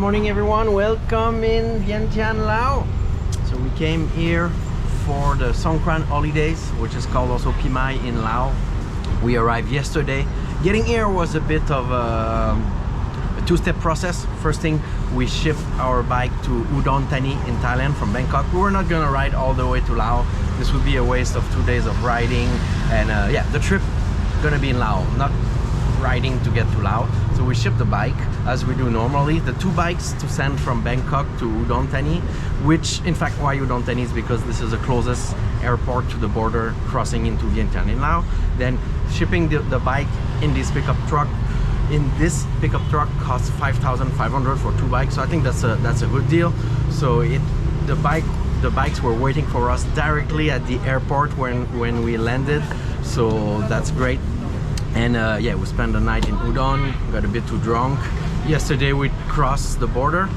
morning everyone, welcome in Vientiane, Laos. So we came here for the Songkran holidays, which is called also Pimai in Laos. We arrived yesterday. Getting here was a bit of a two-step process. First thing, we shipped our bike to Udon Thani in Thailand from Bangkok. We were not gonna ride all the way to Laos. This would be a waste of 2 days of riding, and yeah, the trip gonna be in Laos, not riding to get to Laos. So we shipped the bike as we do normally, the two bikes to send from Bangkok to Udon Thani, which in fact why Udon Thani is because this is the closest airport to the border crossing into Vientiane in Laos. Then shipping the bike in this pickup truck. In this pickup truck costs 5,500 for two bikes, so I think that's a good deal. So the bikes were waiting for us directly at the airport when we landed, so that's great. And yeah, we spent the night in Udon, got a bit too drunk. Yesterday we crossed the border.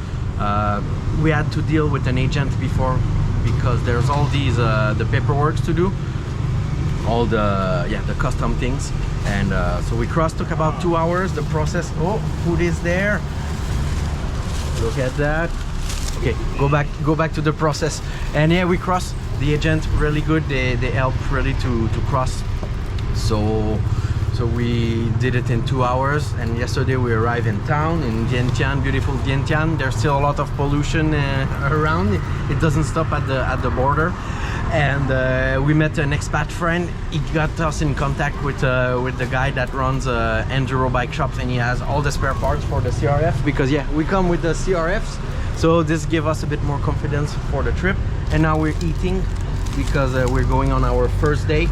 We had to deal with an agent before because there's all these the paperwork to do, all the custom things, and so we crossed. Took about 2 hours. The process. Oh, food is there. Look at that. Okay, go back to the process. And yeah, we crossed. The agent really good. They helped really to cross. So we did it in 2 hours, and yesterday we arrived in town in Vientiane, beautiful Vientiane. There's still a lot of pollution around. It doesn't stop at the border, and we met an expat friend. He got us in contact with the guy that runs enduro bike shops, and he has all the spare parts for the CRF, because yeah, we come with the CRFs, so this gave us a bit more confidence for the trip. And now we're eating because we're going on our first day.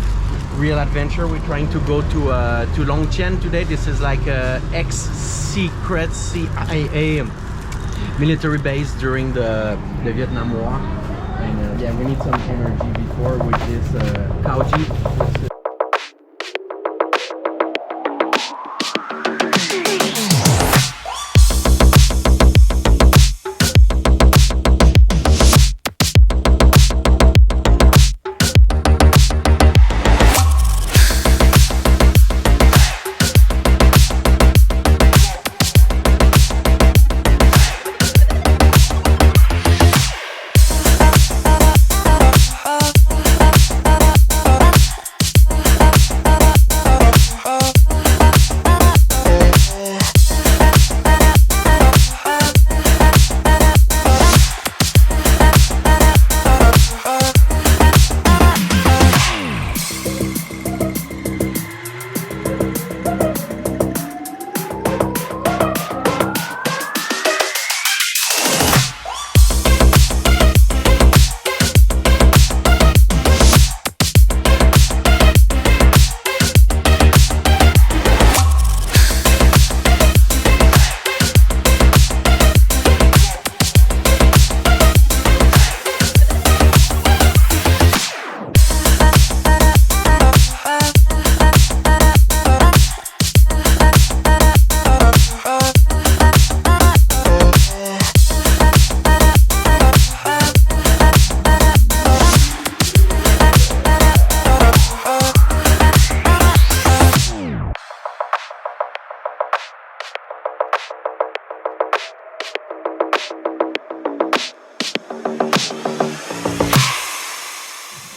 Real adventure. We're trying to go to Longchian today. This is like a ex-secret CIA military base during the Vietnam War, and yeah, we need some energy before with this cow jeep.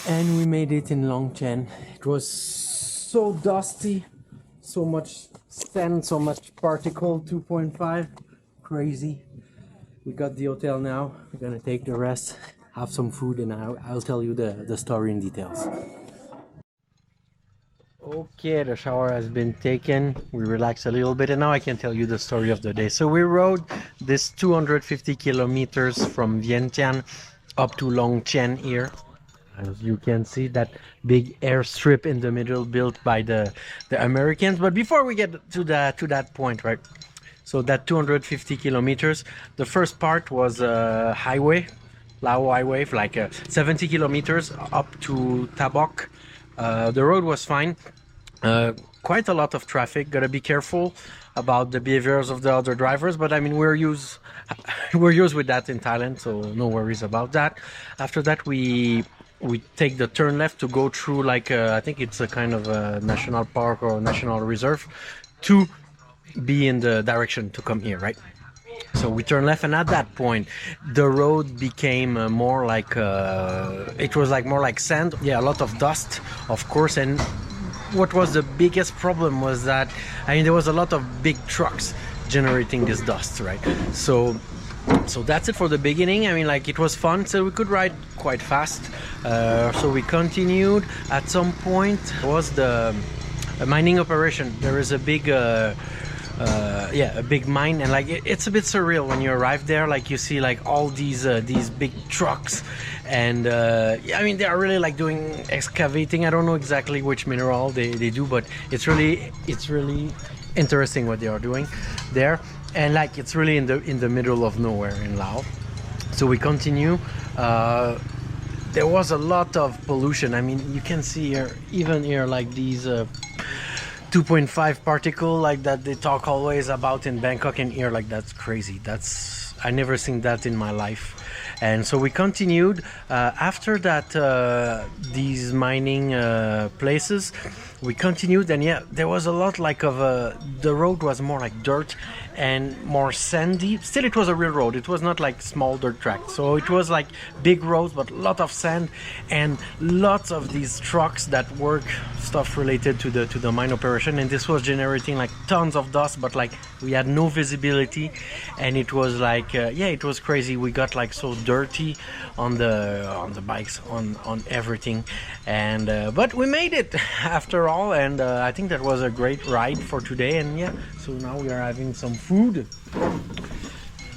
And we made it in Longchian. It was so dusty, so much sand, so much particle, 2.5, crazy. We got the hotel now. We're gonna take the rest, have some food, and I'll tell you the story in details. Okay, the shower has been taken. We relaxed a little bit, and now I can tell you the story of the day. So we rode this 250 kilometers from Vientiane up to Longchian here. As you can see, that big airstrip in the middle built by the Americans. But before we get to that point, right? So that 250 kilometers, the first part was a highway, Lao highway, like 70 kilometers up to Tabok. The road was fine. Quite a lot of traffic. Gotta be careful about the behaviors of the other drivers, but I mean we're used with that in Thailand, so no worries about that. After that, we take the turn left to go through like I think it's a kind of a national park or national reserve to be in the direction to come here, right? So we turned left, and at that point, the road became more like it was like more like sand. Yeah, a lot of dust, of course. And what was the biggest problem was that there was a lot of big trucks generating this dust, right? So that's it for the beginning. It was fun, so we could ride quite fast. So we continued. At some point was the mining operation. There is a big a big mine, and it's a bit surreal when you arrive there. You see all these big trucks, and they are really doing excavating. I don't know exactly which mineral they do, but it's really interesting what they are doing there, and it's really in the middle of nowhere in Laos. So we continue. There was a lot of pollution. You can see here, even here, these 2.5 particle that they talk always about in Bangkok, and here that's crazy. I never seen that in my life. And so we continued after that these mining places. We continued, and there was a lot the road was more like dirt and more sandy. Still, it was a real road. It was not small dirt track. So it was big roads, but a lot of sand and lots of these trucks that work stuff related to the mine operation. And this was generating tons of dust, but we had no visibility, and it was it was crazy. We got so dirty on the bikes, on everything, and but we made it after all, and I think that was a great ride for today. And so now we are having some food.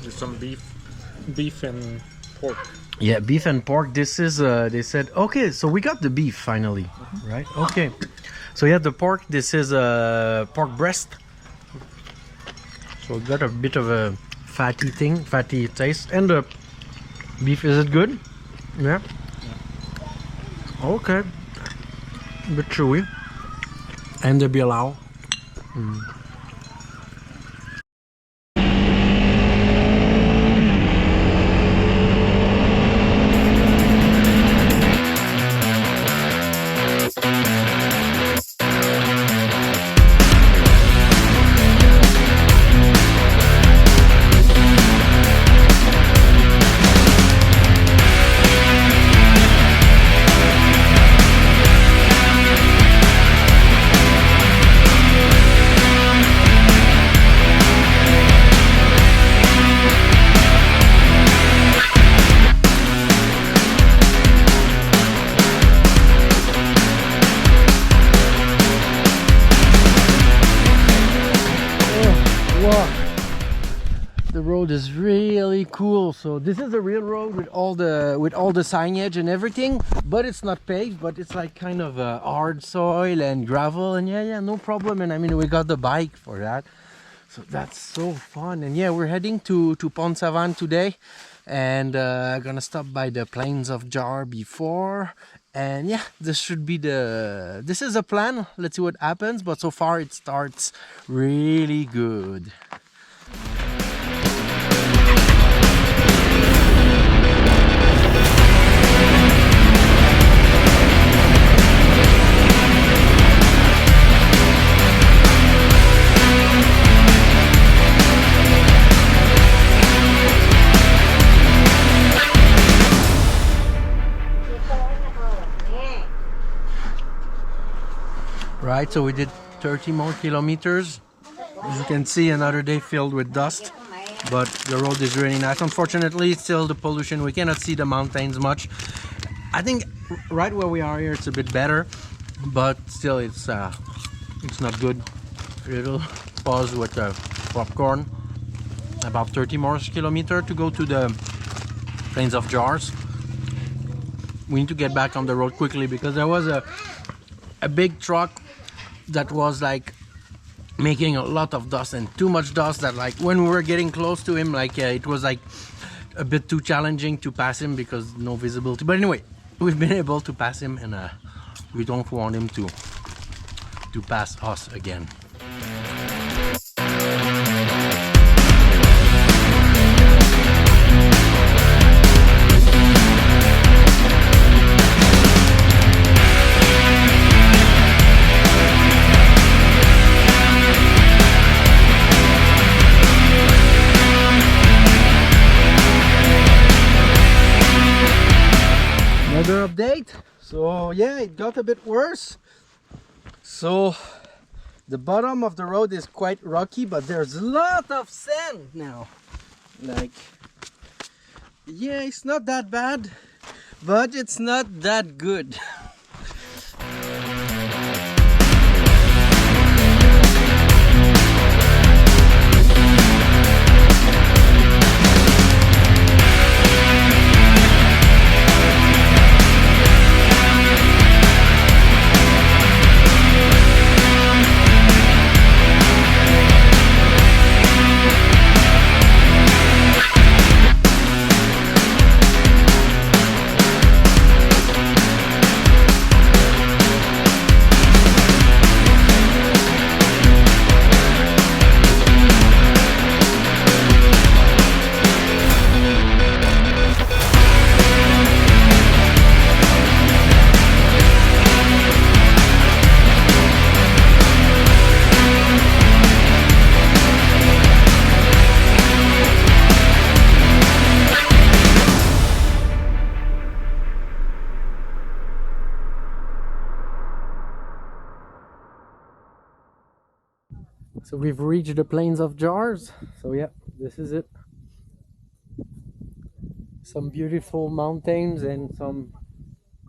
There's some beef and pork. Yeah, beef and pork. This is they said, okay, so we got the beef finally, right? Okay, so the pork. This is a pork breast. So it got a bit of a fatty taste, and the beef, is it good? Yeah. Okay. A bit chewy, and the bilao. The road is really cool. So this is a real road with all the signage and everything, but it's not paved, but it's kind of hard soil and gravel, and no problem. And we got the bike for that, so that's so fun. And we're heading to Phonsavan today, and gonna stop by the plains of Jar before. And this is a plan. Let's see what happens, but so far it starts really good. Right, so we did 30 more kilometers. As you can see, another day filled with dust, but the road is really nice. Unfortunately, still the pollution. We cannot see the mountains much. I think right where we are here, it's a bit better, but still it's not good. A little pause with popcorn. About 30 more kilometers to go to the plains of Jars. We need to get back on the road quickly because there was a big truck that was making a lot of dust, and too much dust that when we were getting close to him, it was a bit too challenging to pass him because no visibility. But anyway, we've been able to pass him, and we don't want him to pass us again. So yeah, it got a bit worse. So the bottom of the road is quite rocky, but there's a lot of sand now. Like, yeah, it's not that bad, but it's not that good. So we've reached the plains of jars. So yeah, this is it. Some beautiful mountains and some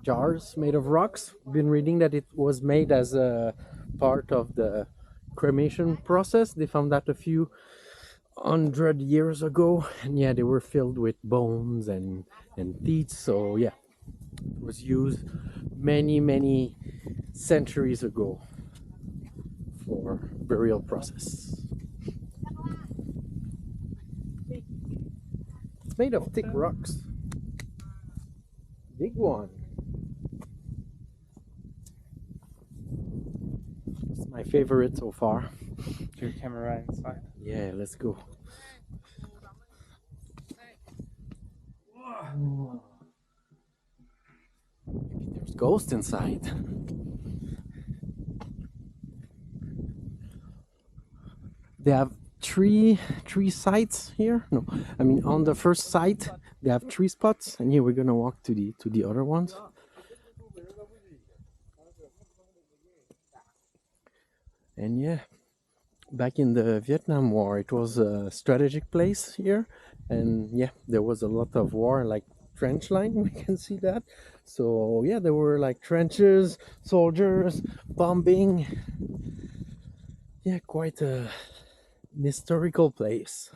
jars made of rocks. We've been reading that it was made as a part of the cremation process. They found that a few 100 years ago, and yeah, they were filled with bones and teeth. So yeah, it was used many centuries ago for burial process. It's made of thick rocks. Big one. It's my favorite so far. Your camera inside. Yeah, let's go. Maybe there's ghosts inside. They have three sites here. No, I mean on the first site they have 3 spots, and here we're gonna walk to the other ones. And yeah, back in the Vietnam War, it was a strategic place here, and yeah, there was a lot of war, like trench line. We can see that. So yeah, there were like trenches, soldiers, bombing. Yeah, quite a historical place.